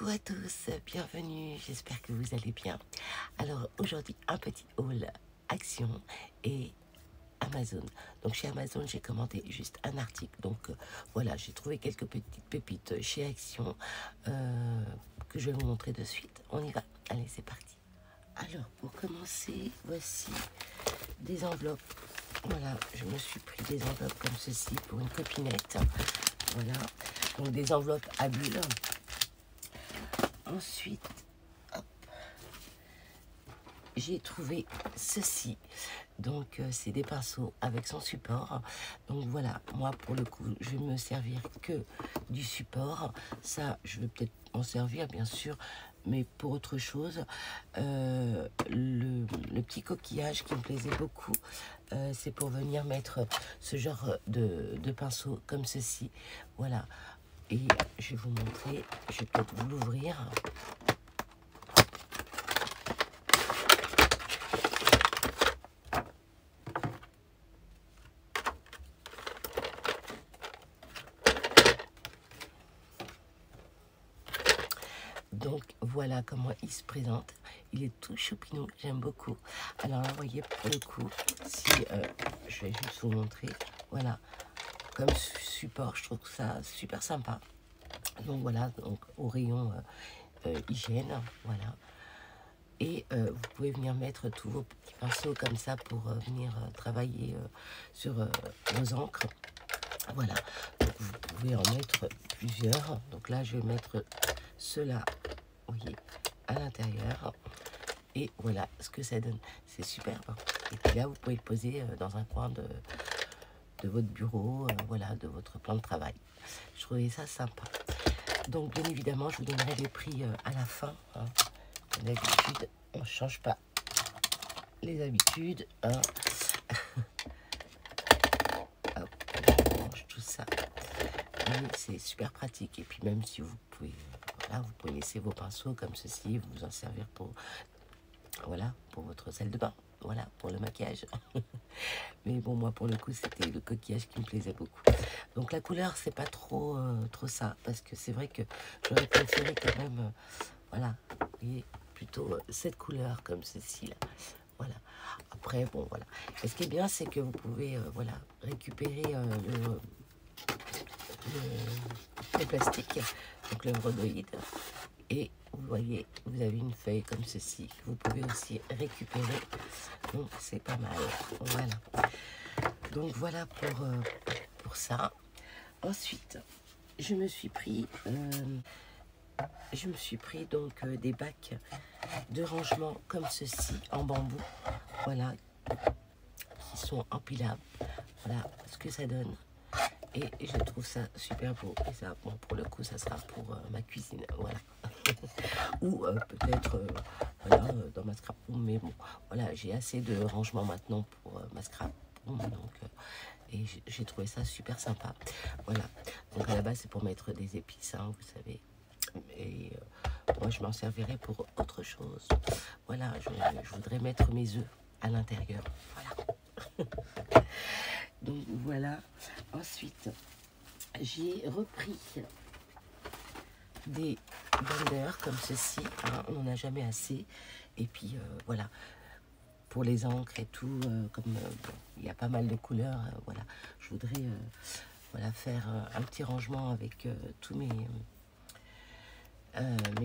Coucou à tous, bienvenue, j'espère que vous allez bien. Alors aujourd'hui un petit haul Action et Amazon. Donc chez Amazon j'ai commandé juste un article, donc voilà, j'ai trouvé quelques petites pépites chez Action que je vais vous montrer de suite. On y va, allez c'est parti. Alors pour commencer, voici des enveloppes. Voilà, je me suis pris des enveloppes comme ceci pour une copinette. Voilà, donc des enveloppes à bulles. Ensuite, j'ai trouvé ceci. Donc, c'est des pinceaux avec son support. Donc, voilà, moi, pour le coup, je vais me servir que du support. Ça, je vais peut-être en servir, bien sûr, mais pour autre chose. Le petit coquillage qui me plaisait beaucoup, c'est pour venir mettre ce genre de pinceau comme ceci. Voilà. Et je vais vous montrer, je vais peut-être vous l'ouvrir. Donc voilà comment il se présente. Il est tout choupinou, j'aime beaucoup. Alors là, vous voyez, pour le coup, si je vais juste vous montrer, voilà, comme support, je trouve ça super sympa. Donc voilà, donc au rayon hygiène, voilà. Et vous pouvez venir mettre tous vos petits pinceaux comme ça pour venir travailler sur vos encres. Voilà, donc vous pouvez en mettre plusieurs. Donc là, je vais mettre ceux-là, vous voyez, à l'intérieur. Et voilà ce que ça donne. C'est superbe. Et puis là, vous pouvez le poser dans un coin de votre bureau, voilà, de votre plan de travail. Je trouvais ça sympa. Donc, bien évidemment, je vous donnerai les prix à la fin. Hein. Comme d'habitude, on ne change pas les habitudes. Hein. Hop, on range tout ça. C'est super pratique. Et puis, même si vous pouvez, voilà, vous pouvez laisser vos pinceaux comme ceci, vous en servir pour, voilà, pour votre salle de bain. Voilà, pour le maquillage. Mais bon, moi, pour le coup, c'était le coquillage qui me plaisait beaucoup. Donc, la couleur, c'est pas trop ça. Parce que c'est vrai que j'aurais préféré quand même, voilà, vous voyez, plutôt cette couleur comme ceci, là. Voilà. Après, bon, voilà. Et ce qui est bien, c'est que vous pouvez, voilà, récupérer le plastique, donc le rhodoïde. Et vous voyez, vous avez une feuille comme ceci que vous pouvez aussi récupérer. Donc c'est pas mal. Voilà. Donc voilà pour ça. Ensuite, je me suis pris donc des bacs de rangement comme ceci en bambou. Voilà, qui sont empilables. Voilà ce que ça donne. Et je trouve ça super beau. Et ça, bon, pour le coup, ça sera pour ma cuisine. Voilà. Ou peut-être voilà, dans ma scrap room. Mais bon, voilà, j'ai assez de rangement maintenant pour ma scrap room. Donc, et j'ai trouvé ça super sympa. Voilà. Donc à la base, c'est pour mettre des épices, hein, vous savez. Et moi, je m'en servirai pour autre chose. Voilà, je voudrais mettre mes œufs à l'intérieur. Voilà. Donc voilà. Ensuite, j'ai repris des blenders comme ceci. Hein, on n'en a jamais assez. Et puis voilà, pour les encres et tout, comme bon, il y a pas mal de couleurs, voilà, je voudrais voilà, faire un petit rangement avec tous mes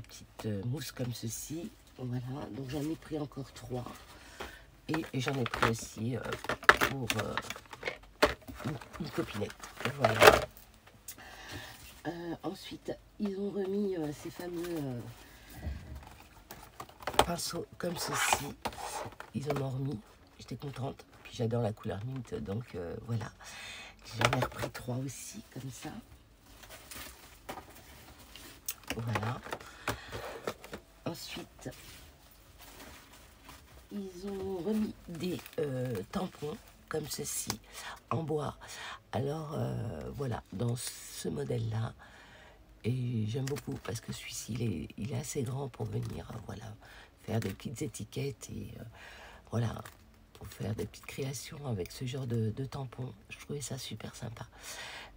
petites mousses comme ceci. Voilà, donc j'en ai pris encore 3. Et j'en ai pris aussi pour une copinette. Voilà. Ensuite, ils ont remis ces fameux pinceaux comme ceci. Ils en ont remis. J'étais contente. Puis j'adore la couleur mint. Donc voilà. J'en ai repris 3 aussi, comme ça. Voilà. Ensuite, ils ont remis des tampons comme ceci en bois. Alors voilà, dans ce modèle là, et j'aime beaucoup parce que celui-ci il est assez grand pour venir voilà, faire des petites étiquettes et voilà, pour faire des petites créations avec ce genre de tampons. Je trouvais ça super sympa.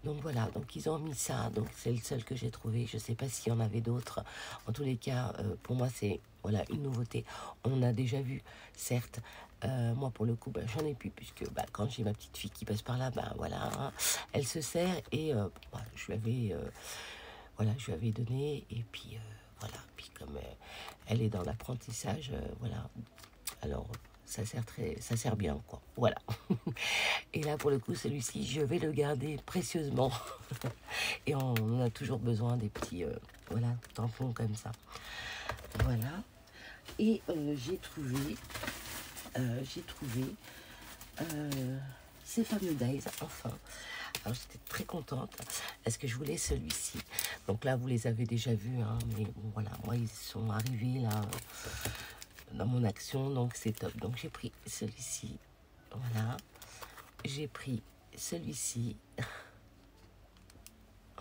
Donc voilà, donc ils ont mis ça, donc c'est le seul que j'ai trouvé. Je sais pas s'il y en avait d'autres. En tous les cas, pour moi c'est voilà une nouveauté. On a déjà vu, certes. Moi pour le coup, ben, j'en ai plus puisque ben, quand j'ai ma petite fille qui passe par là, ben voilà, hein, elle se sert et ben, voilà, je lui avais donné et puis voilà, puis comme elle est dans l'apprentissage, voilà. Alors ça sert bien quoi. Voilà. Et là pour le coup celui-ci je vais le garder précieusement. Et on a toujours besoin des petits voilà tampons comme ça. Voilà. Et j'ai trouvé ces fameux dies enfin. Alors j'étais très contente parce que je voulais celui-ci. Donc là vous les avez déjà vus, hein, mais bon, voilà, moi ils sont arrivés là dans mon action, donc c'est top. Donc j'ai pris celui-ci, voilà. J'ai pris celui-ci,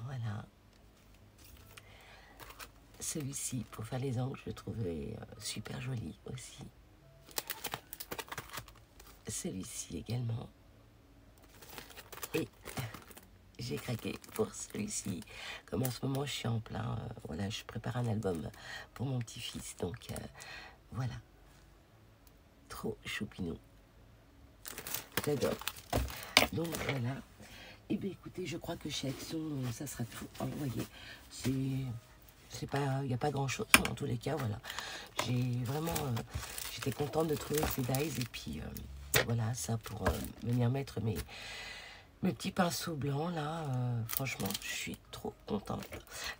voilà. Celui-ci pour faire les angles, je le trouvais super joli aussi. Celui-ci également. Et j'ai craqué pour celui-ci. Comme en ce moment je suis en plein, voilà, je prépare un album pour mon petit-fils, donc voilà. Trop choupinou. J'adore. Donc voilà. Et bien écoutez, je crois que chez Action, ça sera tout envoyé. C'est pas, il n'y a pas grand chose, mais en tous les cas, voilà. J'ai vraiment, j'étais contente de trouver ces dies et puis voilà, ça pour venir mettre mes petits pinceaux blancs là, franchement, je suis trop contente.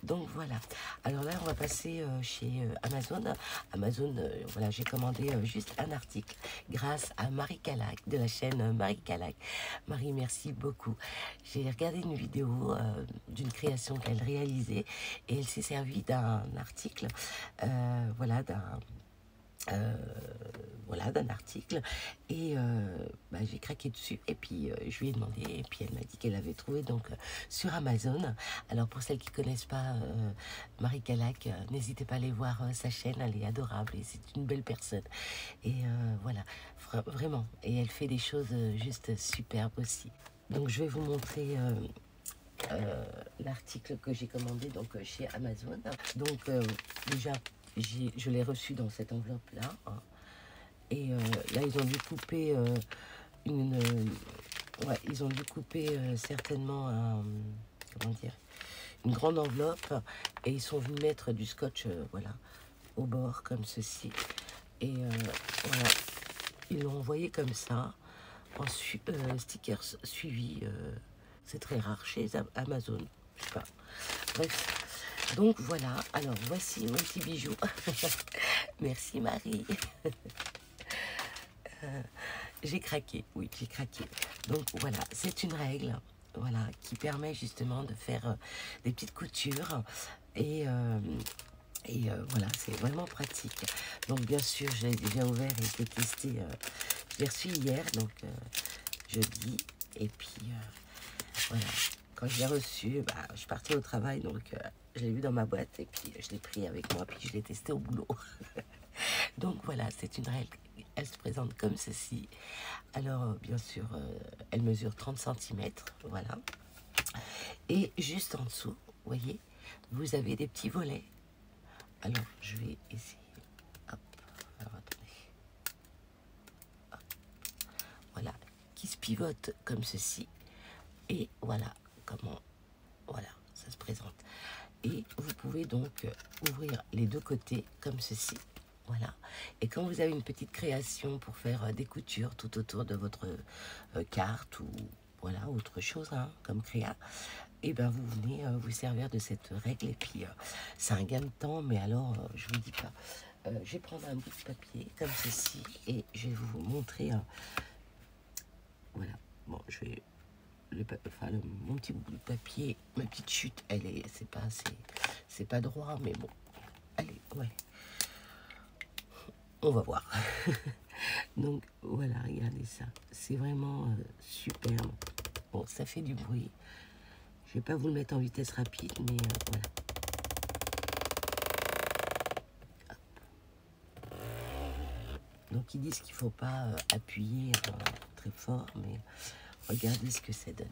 Donc voilà. Alors là, on va passer chez Amazon. Amazon, voilà, j'ai commandé juste un article grâce à Marie Calac de la chaîne Marie Calac. Marie, merci beaucoup. J'ai regardé une vidéo d'une création qu'elle réalisait et elle s'est servie d'un article, voilà, voilà, d'un article et bah, j'ai craqué dessus et puis je lui ai demandé et puis elle m'a dit qu'elle avait trouvé donc sur Amazon. Alors pour celles qui connaissent pas Marie Calac, n'hésitez pas à aller voir sa chaîne, elle est adorable et c'est une belle personne et voilà, vraiment, et elle fait des choses juste superbes aussi. Donc je vais vous montrer l'article que j'ai commandé donc chez Amazon. Donc déjà je l'ai reçu dans cette enveloppe là, hein. Et là ils ont dû couper ouais, ils ont dû couper certainement comment dire, une grande enveloppe et ils sont venus mettre du scotch voilà au bord comme ceci et voilà, ils l'ont envoyé comme ça en stickers suivi. C'est très rare chez Amazon, je sais pas. Bref, donc voilà, alors voici mon petit bijou. Merci Marie. J'ai craqué, oui, j'ai craqué. Donc voilà, c'est une règle, voilà, qui permet justement de faire des petites coutures et voilà, c'est vraiment pratique. Donc bien sûr, je l'ai déjà ouvert et j'ai testé, je l'ai reçu hier, donc jeudi, et puis voilà, quand je l'ai reçu, bah, je partais au travail, donc je l'ai vu dans ma boîte et puis je l'ai pris avec moi, puis je l'ai testé au boulot. Donc voilà, c'est une règle, elle se présente comme ceci. Alors bien sûr, elle mesure 30 cm, voilà. Et juste en dessous, vous voyez, vous avez des petits volets. Alors je vais essayer, hop, alors attendez, hop. Voilà, qui se pivotent comme ceci. Et voilà comment, voilà, ça se présente. Et vous pouvez donc ouvrir les deux côtés comme ceci. Voilà. Et quand vous avez une petite création pour faire des coutures tout autour de votre carte ou voilà autre chose hein, comme créa, et ben vous venez vous servir de cette règle et puis c'est un gain de temps, mais alors je vous dis pas. Je vais prendre un bout de papier comme ceci et je vais vous montrer. Voilà. Bon, je vais mon petit bout de papier, ma petite chute, elle est, c'est pas droit, mais bon, allez, ouais. On va voir. Donc voilà, regardez ça. C'est vraiment superbe. Bon, ça fait du bruit. Je vais pas vous le mettre en vitesse rapide, mais voilà. Donc ils disent qu'il ne faut pas appuyer très fort, mais regardez ce que ça donne.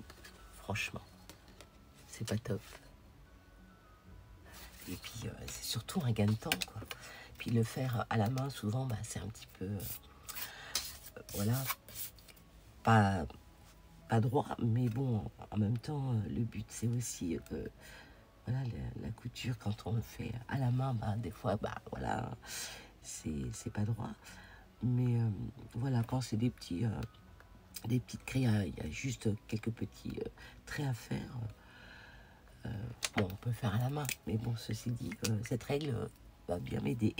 Franchement, c'est pas top. Et puis c'est surtout un gain de temps, quoi. Puis le faire à la main, souvent, bah, c'est un petit peu, voilà, pas droit, mais bon, en même temps, le but c'est aussi que, voilà, la couture, quand on le fait à la main, bah, des fois, bah, voilà, c'est pas droit. Mais voilà, quand c'est des petites créas, il y a juste quelques petits traits à faire. Bon, on peut faire à la main, mais bon, ceci dit, cette règle va bien m'aider.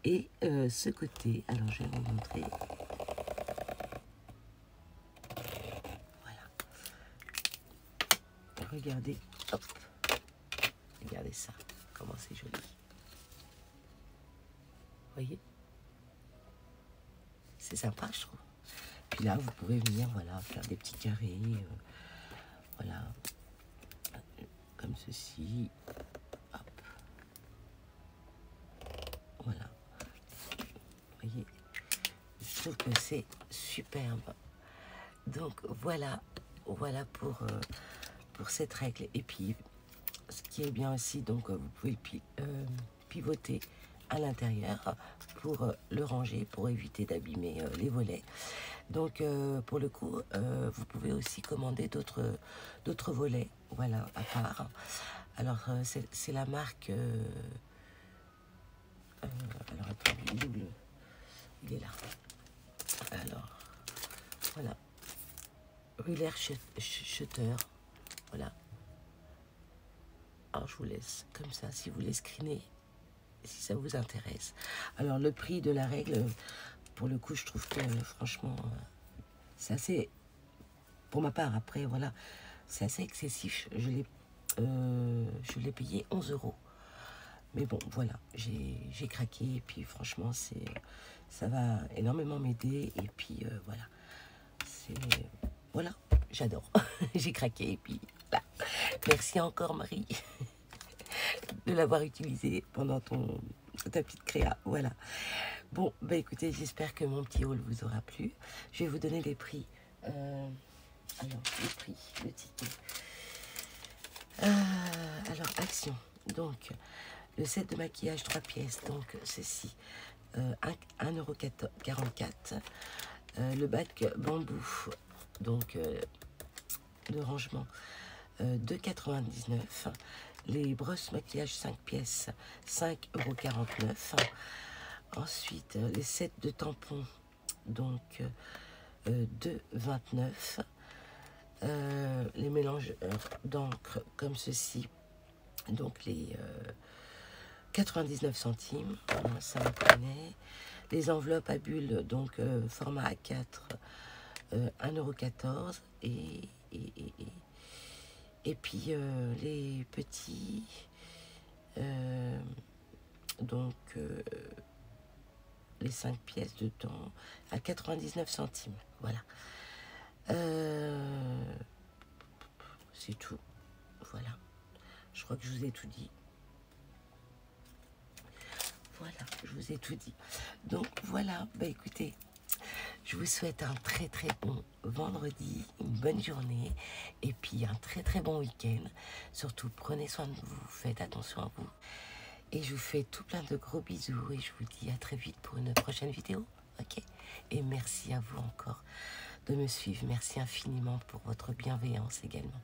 Et ce côté, alors je vais vous montrer. Voilà. Regardez, hop, regardez ça, comment c'est joli. Vous voyez? C'est sympa, je trouve. Puis là, vous pouvez venir, voilà, faire des petits carrés, voilà, comme ceci. Hop. Voilà. Vous voyez? Je trouve que c'est superbe. Donc voilà pour cette règle. Et puis, ce qui est bien aussi, donc vous pouvez pivoter à l'intérieur pour le ranger, pour éviter d'abîmer les volets. Donc pour le coup, vous pouvez aussi commander d'autres volets, voilà, à part. Alors c'est la marque, alors attendez, il est là. Alors, voilà, Ruler Shutter, voilà. Alors je vous laisse comme ça, si vous voulez screener, si ça vous intéresse. Alors le prix de la règle, pour le coup, je trouve que franchement, c'est assez, pour ma part, après, voilà, c'est assez excessif. Je l'ai payé 11 €. Mais bon, voilà, j'ai craqué, et puis franchement, ça va énormément m'aider, et puis voilà, j'adore. J'ai craqué, et puis là, merci encore Marie de l'avoir utilisé pendant ta petite créa, voilà. Bon, bah écoutez, j'espère que mon petit haul vous aura plu. Je vais vous donner les prix. Alors, le prix, le ticket. Alors, action. Donc, le set de maquillage 3 pièces, donc ceci, 1,44 €. Le bac bambou, donc de rangement, 2,99 €. Les brosses maquillage 5 pièces, 5,49 €. Ensuite, les sets de tampons, donc 2,29 €. Les mélanges d'encre comme ceci, donc les 99 centimes, ça me connaît. Les enveloppes à bulles, donc format A4, 1,14 €. Et puis les petits, donc les 5 pièces dedans à 99 centimes. Voilà. C'est tout. Voilà. Je crois que je vous ai tout dit. Voilà, je vous ai tout dit. Donc voilà, bah écoutez, je vous souhaite un très très bon vendredi, une bonne journée, et puis un très très bon week-end. Surtout, prenez soin de vous, faites attention à vous. Et je vous fais tout plein de gros bisous, et je vous dis à très vite pour une prochaine vidéo. Ok? Et merci à vous encore de me suivre. Merci infiniment pour votre bienveillance également.